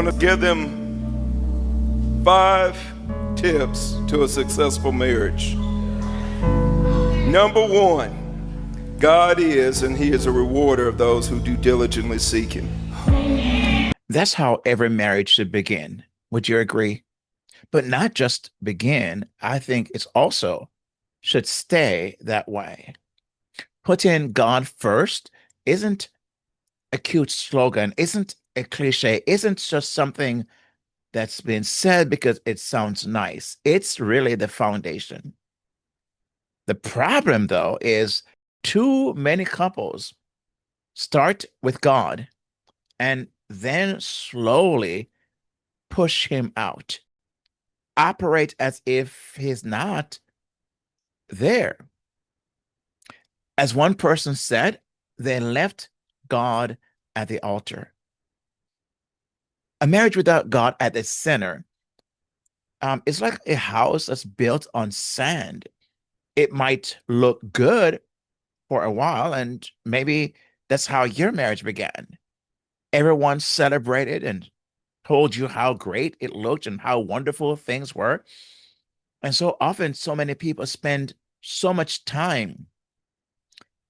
want to give them 5 tips to a successful marriage. Number 1, God is, and He is a rewarder of those who do diligently seek Him. That's how every marriage should begin. Would you agree? But not just begin, I think it's also should stay that way. Putting God first isn't a cute slogan, isn't a cliche, isn't just something that's been said because it sounds nice. It's really the foundation. The problem, though, is too many couples start with God and then slowly push him out, operate as if he's not there. As one person said, they left God at the altar. A marriage without God at the center is like a house that's built on sand. It might look good for a while, and maybe that's how your marriage began. Everyone celebrated and told you how great it looked and how wonderful things were. And so often, so many people spend so much time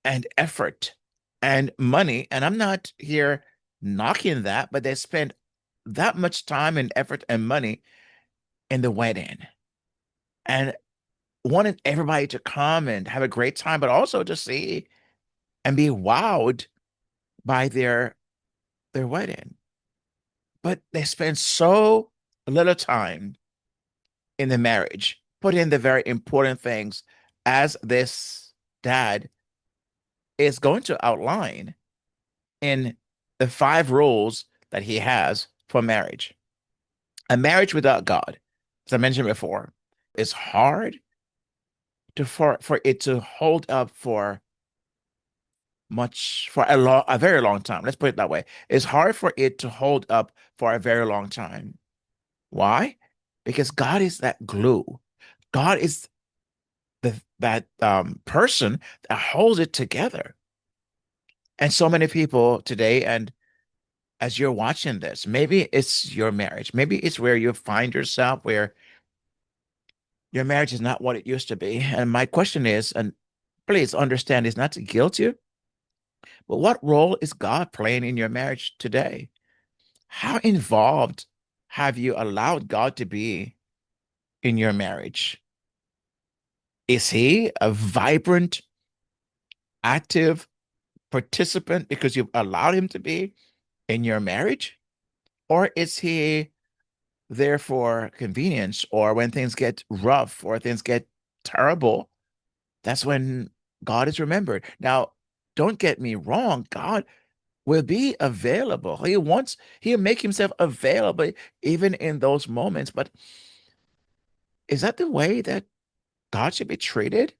and effort and money. And I'm not here knocking that, but they spend that much time and effort and money in the wedding and wanted everybody to come and have a great time, but also to see and be wowed by their wedding. But they spend so little time in the marriage, put in the very important things as this dad is going to outline in the 5 rules that he has for marriage. A marriage without God, as I mentioned before, is hard for it to hold up for a very long time. Let's put it that way. It's hard for it to hold up for a very long time. Why? Because God is that glue. God is that person that holds it together. And so many people today, and as you're watching this, maybe it's your marriage, maybe it's where you find yourself, where your marriage is not what it used to be. And my question is, and please understand, it's not to guilt you, but what role is God playing in your marriage today? How involved have you allowed God to be in your marriage? Is he a vibrant, active participant because you've allowed him to be in your marriage? Or is he there for convenience, or when things get rough or things get terrible, that's when God is remembered? Now, don't get me wrong, God will be available. He'll make himself available even in those moments. But is that the way that God should be treated?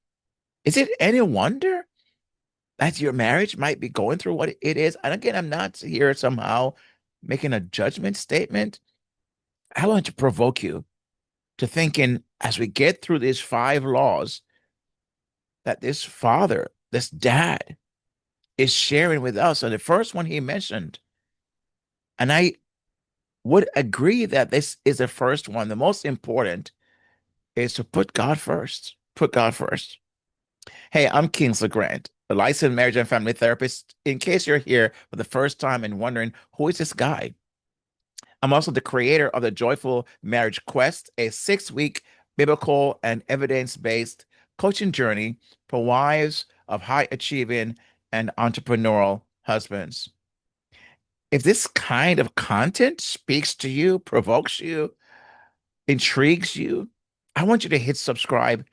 Is it any wonder that your marriage might be going through what it is? And again, I'm not here somehow making a judgment statement. I want to provoke you to thinking as we get through these 5 laws that this father, this dad, is sharing with us. And the first one he mentioned, and I would agree that this is the first one, the most important, is to put God first. Put God first. Hey, I'm Kingsley Grant, a licensed marriage and family therapist. In case you're here for the first time and wondering, who is this guy? I'm also the creator of the Joyful Marriage Quest, a 6-week biblical and evidence-based coaching journey for wives of high achieving and entrepreneurial husbands. If this kind of content speaks to you, provokes you, intrigues you, I want you to hit subscribe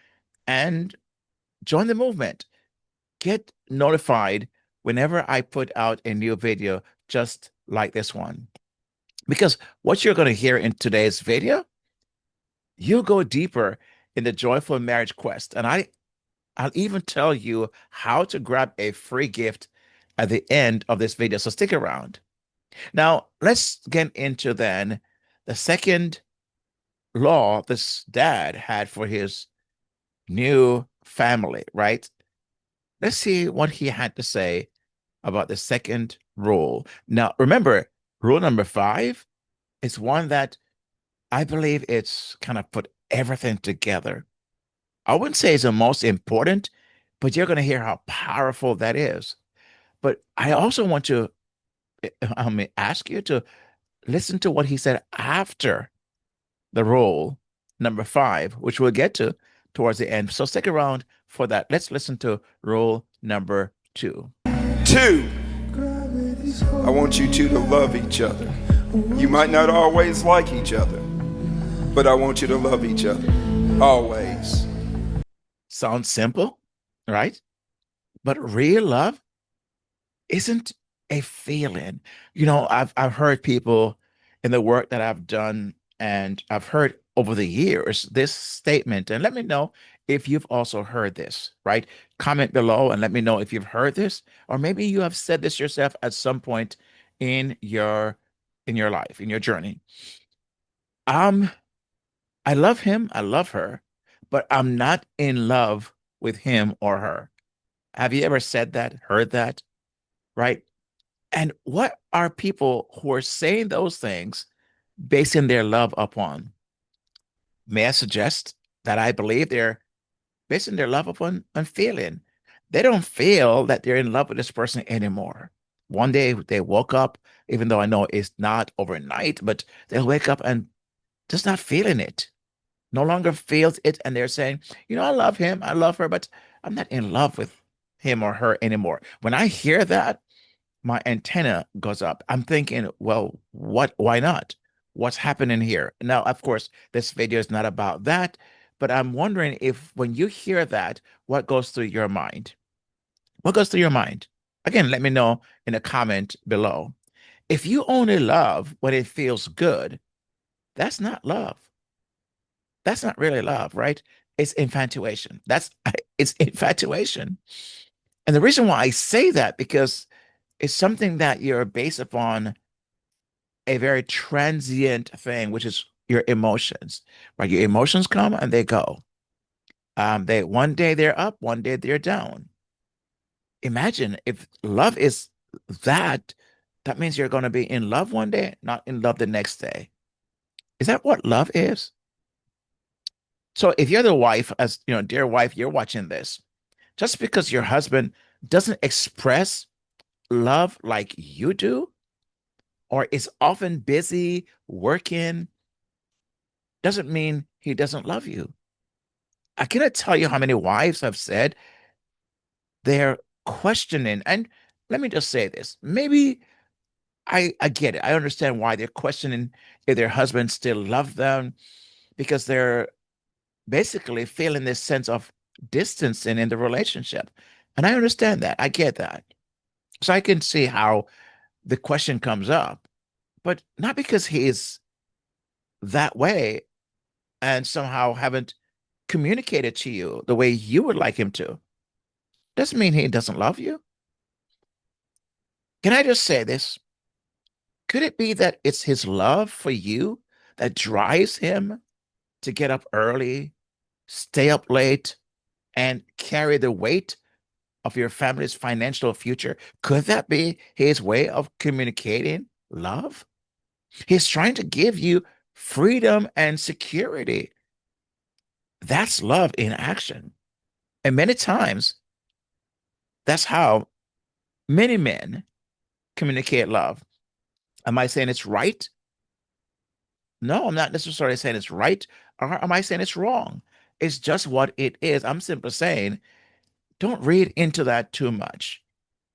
and join the movement. Get notified whenever I put out a new video just like this one. Because what you're going to hear in today's video, you'll go deeper in the Joyful Marriage Quest. And I'll even tell you how to grab a free gift at the end of this video. So stick around. Now, let's get into then the second law this dad had for his new family, right? Let's see what he had to say about the second rule. Now, remember, rule number 5 It's one that I believe it's kind of put everything together. I wouldn't say it's the most important, but you're going to hear how powerful that is. But I also want to ask you to listen to what he said after the rule number five, which we'll get to towards the end. So stick around for that. Let's listen to rule number two. Two, I want you two to love each other. You might not always like each other, but I want you to love each other always. Sounds simple, right? But real love isn't a feeling. I've heard people in the work that I've done, and I've heard over the years this statement, and let me know if you've also heard this, right? Comment below and let me know if you've heard this, or maybe you have said this yourself at some point in your life, in your journey. Um, I love him, I love her, but I'm not in love with him or her. Have you ever said that, heard that, right? And what are people who are saying those things basing their love upon? May I suggest that I believe they're basing their love upon feeling. They don't feel that they're in love with this person anymore. One day they woke up, even though I know it's not overnight, but they'll wake up and just not feeling it, no longer feels it. And they're saying, I love him, I love her, but I'm not in love with him or her anymore. When I hear that, my antenna goes up. I'm thinking, well, why not? What's happening here? Now, of course, this video is not about that, but I'm wondering if when you hear that, what goes through your mind? What goes through your mind? Again, let me know in a comment below. If you only love when it feels good, that's not love. That's not really love, right? It's infatuation. It's infatuation. And the reason why I say that because it's something that you're based upon a very transient thing, which is your emotions, right? Your emotions come and they go. They one day they're up, one day they're down. Imagine if love is that, that means you're going to be in love one day, not in love the next day. Is that what love is? So if you're the wife, as you know, dear wife, you're watching this, just because your husband doesn't express love like you do, or is often busy working, doesn't mean he doesn't love you. I cannot tell you how many wives have said they're questioning. And let me just say this. Maybe I get it. I understand why they're questioning if their husbands still love them because they're basically feeling this sense of distancing in the relationship. And I understand that. I get that. So I can see how the question comes up, but not because he is that way and somehow haven't communicated to you the way you would like him to. Doesn't mean he doesn't love you. Can I just say this? Could it be that it's his love for you that drives him to get up early, stay up late, and carry the weight of your family's financial future? Could that be his way of communicating love? He's trying to give you freedom and security. That's love in action. And many times, that's how many men communicate love. Am I saying it's right? No, I'm not necessarily saying it's right, or am I saying it's wrong? It's just what it is. I'm simply saying, don't read into that too much.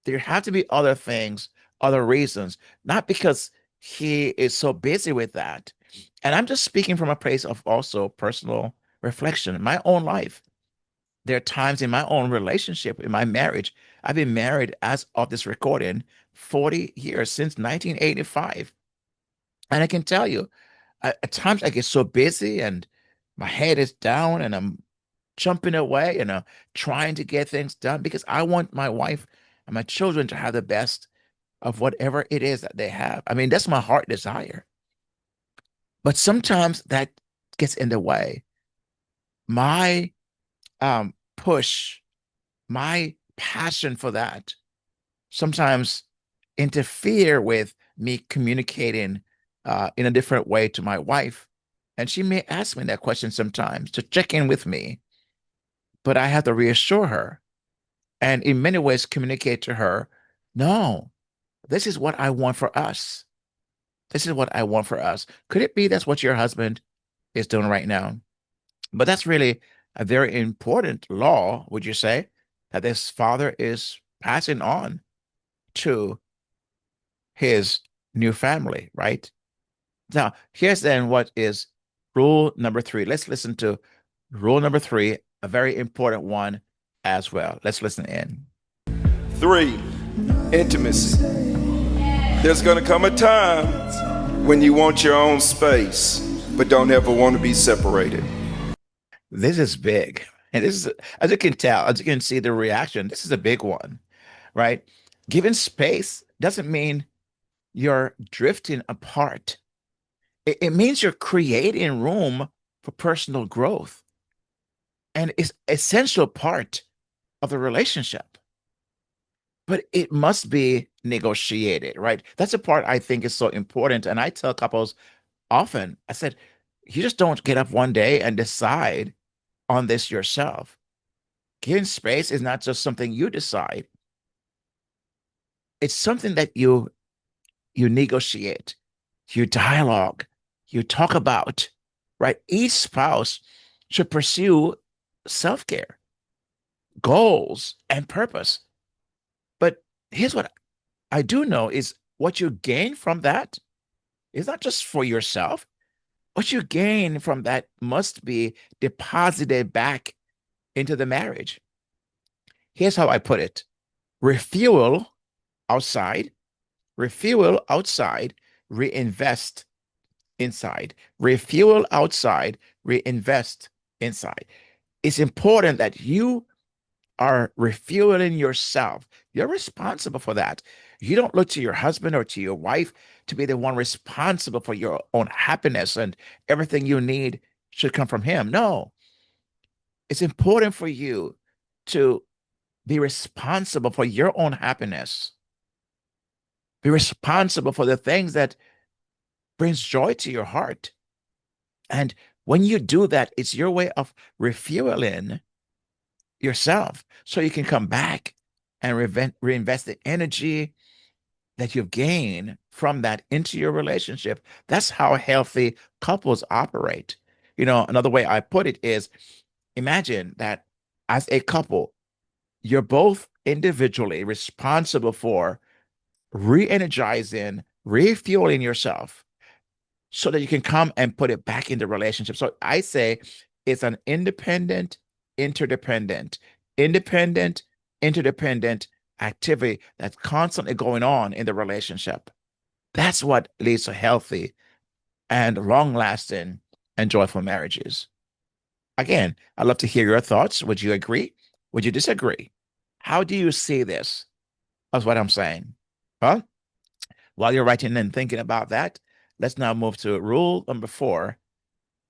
There have to be other things, other reasons, not because he is so busy with that. And I'm just speaking from a place of also personal reflection in my own life. There are times in my own relationship, in my marriage, I've been married as of this recording 40 years since 1985. And I can tell you, at times I get so busy and my head is down and I'm jumping away and trying to get things done because I want my wife and my children to have the best of whatever it is that they have. I mean, that's my heart desire. But sometimes that gets in the way. My push, my passion for that sometimes interfere with me communicating in a different way to my wife. And she may ask me that question sometimes to check in with me, but I have to reassure her and in many ways communicate to her, no, this is what I want for us. This is what I want for us. Could it be that's what your husband is doing right now? But that's really a very important law, would you say, that this father is passing on to his new family, right? Now, here's then what is rule number three. Let's listen to rule number three, a very important one as well. Let's listen in. 3, intimacy. There's going to come a time when you want your own space, but don't ever want to be separated. This is big. And this is, as you can tell, as you can see the reaction, this is a big one, right? Giving space doesn't mean you're drifting apart. It means you're creating room for personal growth. And it's essential part of the relationship. But it must be negotiated, right? That's the part I think is so important. And I tell couples often, I said, you just don't get up one day and decide on this yourself. Giving space is not just something you decide. It's something that you negotiate, you dialogue, you talk about, right? Each spouse should pursue self-care, goals, and purpose. But here's what I do know is what you gain from that is not just for yourself. What you gain from that must be deposited back into the marriage. Here's how I put it. Refuel outside, refuel outside, reinvest inside. Refuel outside, reinvest inside. It's important that you are refueling yourself. You're responsible for that. You don't look to your husband or to your wife to be the one responsible for your own happiness and everything you need should come from him. No, it's important for you to be responsible for your own happiness. Be responsible for the things that brings joy to your heart. And when you do that, it's your way of refueling yourself so you can come back and reinvest the energy that you've gained from that into your relationship. That's how healthy couples operate. You know, another way I put it is imagine that as a couple, you're both individually responsible for re-energizing, refueling yourself so that you can come and put it back in the relationship. So I say it's an interdependent, independent, interdependent activity that's constantly going on in the relationship. That's what leads to healthy and long-lasting and joyful marriages. Again, I'd love to hear your thoughts. Would you agree? Would you disagree? How do you see this? That's what I'm saying. Well, while you're writing and thinking about that, let's now move to rule number 4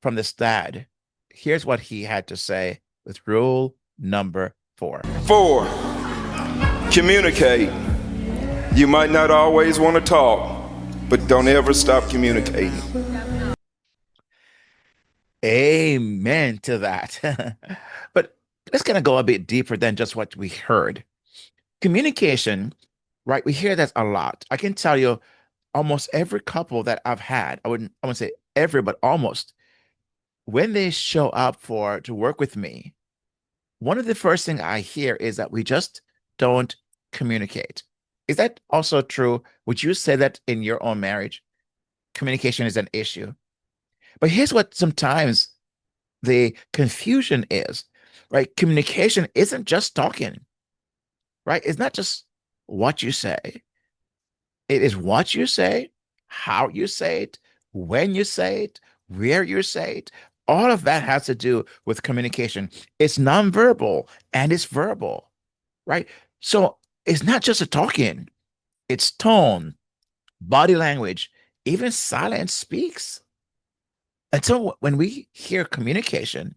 from this dad. Here's what he had to say with rule number 4. 4, communicate. You might not always want to talk, but don't ever stop communicating. Amen to that. But let's kind of go a bit deeper than just what we heard. Communication, right? We hear that a lot. I can tell you almost every couple that I've had, I wouldn't say every, but almost, when they show up for to work with me, one of the first thing I hear is that we just don't communicate. Is that also true? Would you say that in your own marriage, communication is an issue? But here's what sometimes the confusion is, right? Communication isn't just talking, right? It's not just what you say. It is what you say, how you say it, when you say it, where you say it. All of that has to do with communication. It's nonverbal and it's verbal, right? So it's not just a talking, it's tone, body language, even silence speaks. And so when we hear communication,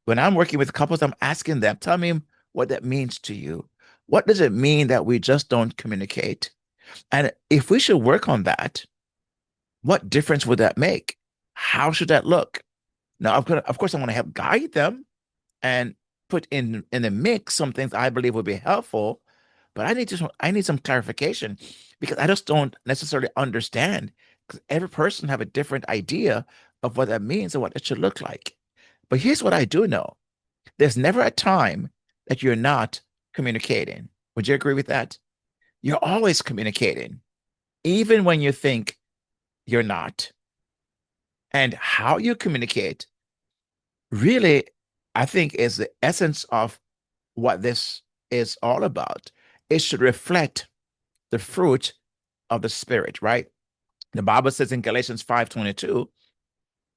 when I'm working with couples, I'm asking them, tell me what that means to you. What does it mean that we just don't communicate? And if we should work on that, What difference would that make? How should that look? Now, of course, I want to help guide them and put in the mix some things I believe would be helpful, but I need some clarification because I just don't necessarily understand because every person have a different idea of what that means and what it should look like. But here's what I do know. There's never a time that you're not communicating. Would you agree with that? You're always communicating, even when you think you're not. And how you communicate really, I think, is the essence of what this is all about. It should reflect the fruit of the Spirit, right? The Bible says in Galatians 5:22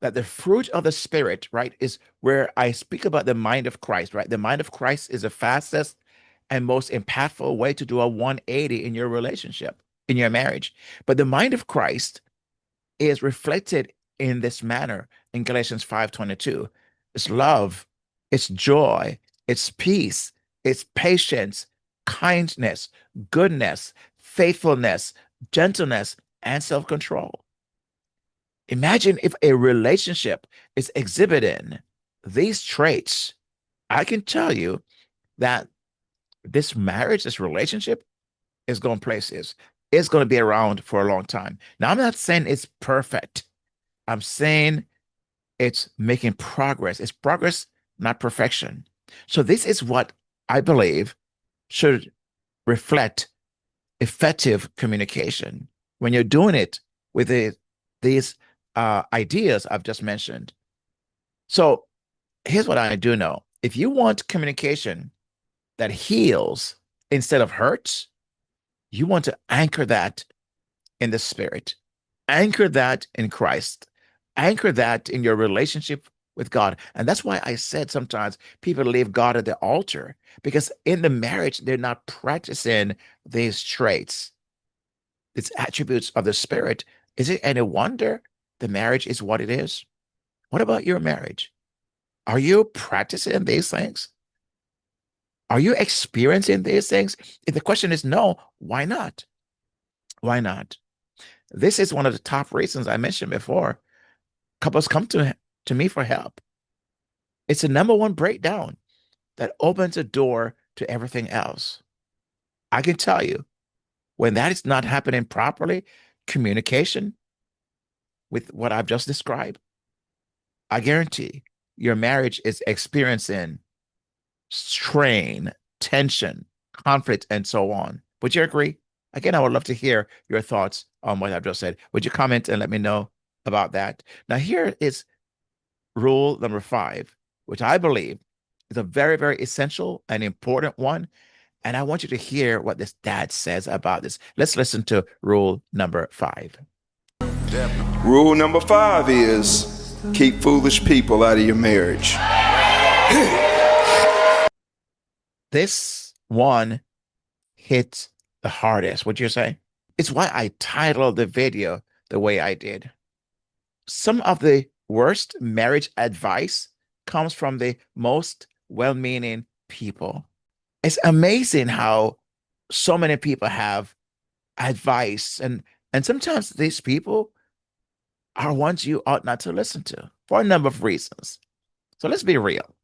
that the fruit of the Spirit, right, is where I speak about the mind of Christ, right? The mind of Christ is the fastest and most impactful way to do a 180 in your relationship, in your marriage. But the mind of Christ is reflected in this manner in Galatians 5:22. It's love, it's joy, it's peace, it's patience, kindness, goodness, faithfulness, gentleness, and self-control. Imagine if a relationship is exhibiting these traits. I can tell you that this marriage, this relationship is going places. It's going to be around for a long time. Now, I'm not saying it's perfect. I'm saying it's making progress. It's progress, not perfection. So this is what I believe should reflect effective communication. When you're doing it with these ideas I've just mentioned. So here's what I do know. If you want communication that heals instead of hurts, you want to anchor that in the spirit. Anchor that in Christ. Anchor that in your relationship with God. And that's why I said sometimes people leave God at the altar because in the marriage, they're not practicing these traits, these attributes of the spirit. Is it any wonder the marriage is what it is? What about your marriage? Are you practicing these things? Are you experiencing these things? If the question is no, why not? Why not? This is one of the top reasons I mentioned before. Couples come to me for help. It's the number one breakdown that opens a door to everything else. I can tell you when that is not happening properly, communication with what I've just described, I guarantee your marriage is experiencing strain, tension, conflict, and so on. Would you agree? Again, I would love to hear your thoughts on what I've just said. Would you comment and let me know about that? Now, here is rule number 5, which I believe is a very, very essential and important one. And I want you to hear what this dad says about this. Let's listen to rule number 5. Rule number 5 is keep foolish people out of your marriage. This one hits the hardest. Would you say? It's why I titled the video the way I did. Some of the worst marriage advice comes from the most well-meaning people. It's amazing how so many people have advice and sometimes these people are ones you ought not to listen to for a number of reasons. So let's be real.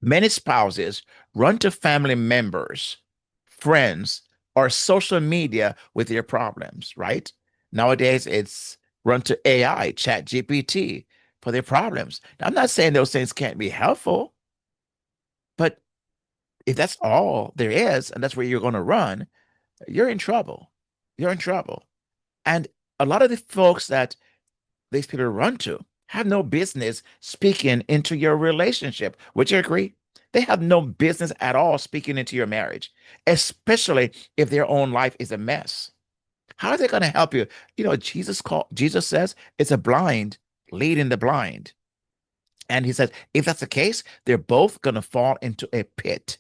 Many spouses run to family members, friends, or social media with their problems, right? Nowadays, it's run to AI, Chat GPT, for their problems. Now, I'm not saying those things can't be helpful, but if that's all there is, and that's where you're going to run, you're in trouble. You're in trouble. And a lot of the folks that these people run to have no business speaking into your relationship. Would you agree? They have no business at all speaking into your marriage, especially if their own life is a mess. How are they going to help you? You know, Jesus says it's a blind leading the blind. And he says, if that's the case, they're both going to fall into a pit.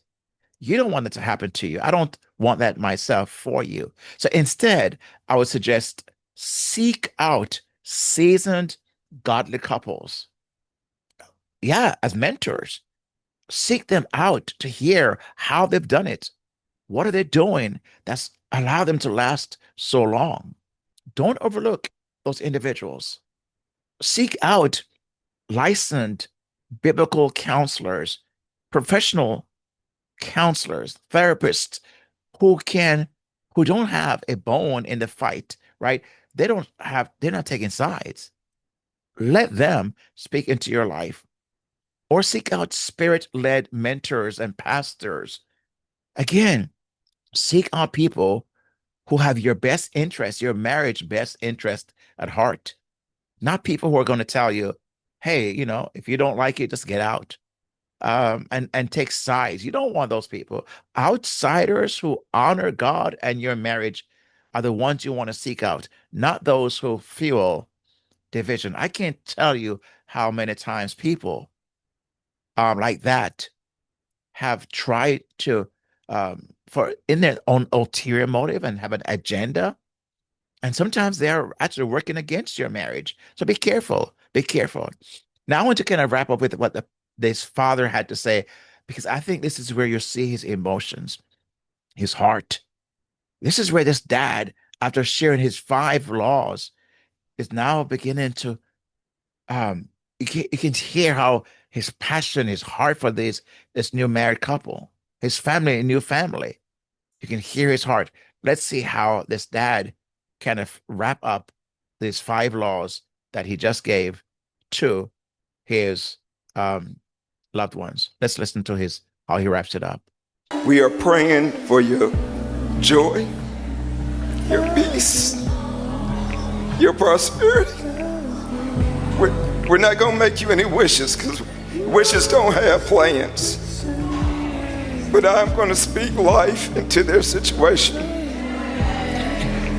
You don't want it to happen to you. I don't want that myself for you. So instead, I would suggest seek out seasoned, godly couples. Yeah, as mentors, seek them out to hear how they've done it. What are they doing that's allowed them to last so long? Don't overlook. those individuals. Seek out licensed biblical counselors, professional counselors, therapists who can who don't have a bone in the fight, right? They're not taking sides. Let them speak into your life or seek out spirit-led mentors and pastors. Again, seek out people who have your best interest, your marriage best interest at heart, not people who are going to tell you, hey, if you don't like it, just get out. And take sides. You don't want those people. Outsiders who honor God and your marriage are the ones you want to seek out, not those who fuel division. I can't tell you how many times people like that have tried to for in their own ulterior motive and have an agenda. And sometimes they're actually working against your marriage. So be careful. Be careful. Now I want to kind of wrap up with what this father had to say, because I think this is where you see his emotions, his heart. This is where this dad, after sharing his 5 laws, is now beginning to you can hear how his passion, his heart for this new married couple, his family, new family. You can hear his heart. Let's see how this dad kind of wrap up these 5 laws that he just gave to his loved ones. Let's listen to how he wraps it up. We are praying for your joy, your peace, your prosperity. We're not going to make you any wishes, because wishes don't have plans. But I'm going to speak life into their situation.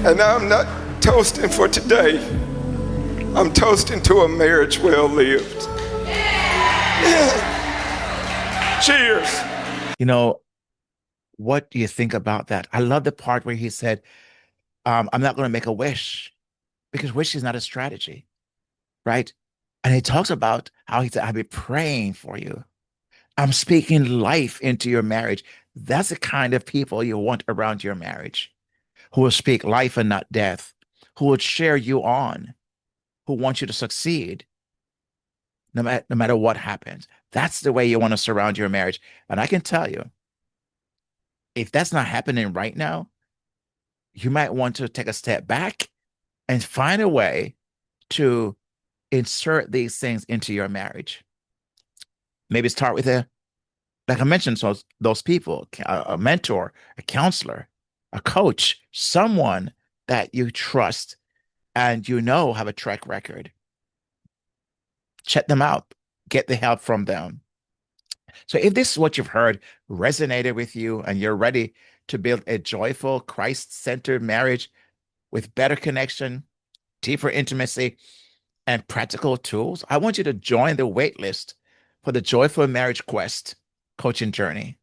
And I'm not toasting for today. I'm toasting to a marriage well lived. Yeah. Cheers. What do you think about that? I love the part where he said, I'm not going to make a wish, because wish is not a strategy, right? And he talks about how he said, I'll be praying for you. I'm speaking life into your marriage. That's the kind of people you want around your marriage, who will speak life and not death, who will cheer you on, who want you to succeed no matter what happens. That's the way you want to surround your marriage. And I can tell you, if that's not happening right now, you might want to take a step back and find a way to insert these things into your marriage. Maybe start with like I mentioned, so those people, a mentor, a counselor, a coach, someone that you trust and have a track record. Check them out. Get the help from them. So if this is what you've heard resonated with you and you're ready to build a joyful, Christ-centered marriage with better connection, deeper intimacy, and practical tools, I want you to join the wait list for the Joyful Marriage Quest coaching journey.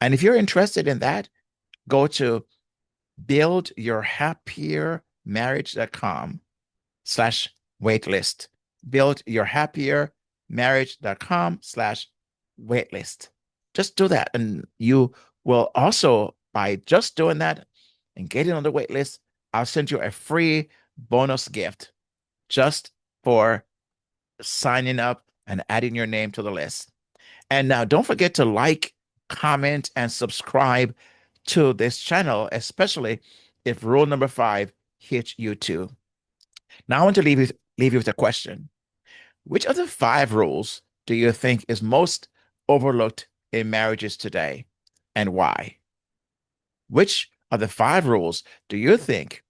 And if you're interested in that, go to buildyourhappiermarriage.com/waitlist. Buildyourhappiermarriage.com/waitlist. Just do that. And you will also, by just doing that and getting on the wait list, I'll send you a free bonus gift just for signing up and adding your name to the list. And now don't forget to like, comment, and subscribe to this channel, especially if rule number 5 hits you too. Now I want to leave you with a question. Which of the 5 rules do you think is most overlooked in marriages today, and why? Which of the 5 rules do you think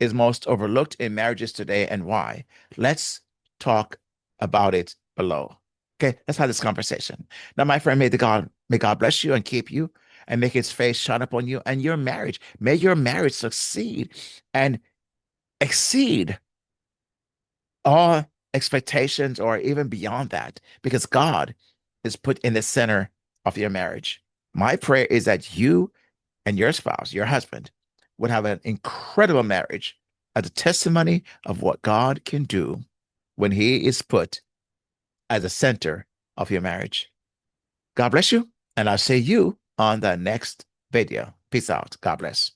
is most overlooked in marriages today, and why? Let's talk about it below. Okay, let's have this conversation. Now, my friend, may God bless you and keep you, and make his face shine upon you and your marriage. May your marriage succeed and exceed all expectations, or even beyond that, because God is put in the center of your marriage. My prayer is that you and your spouse, your husband, would have an incredible marriage as a testimony of what God can do when he is put as a center of your marriage. God bless you, and I'll see you on the next video. Peace out. God bless.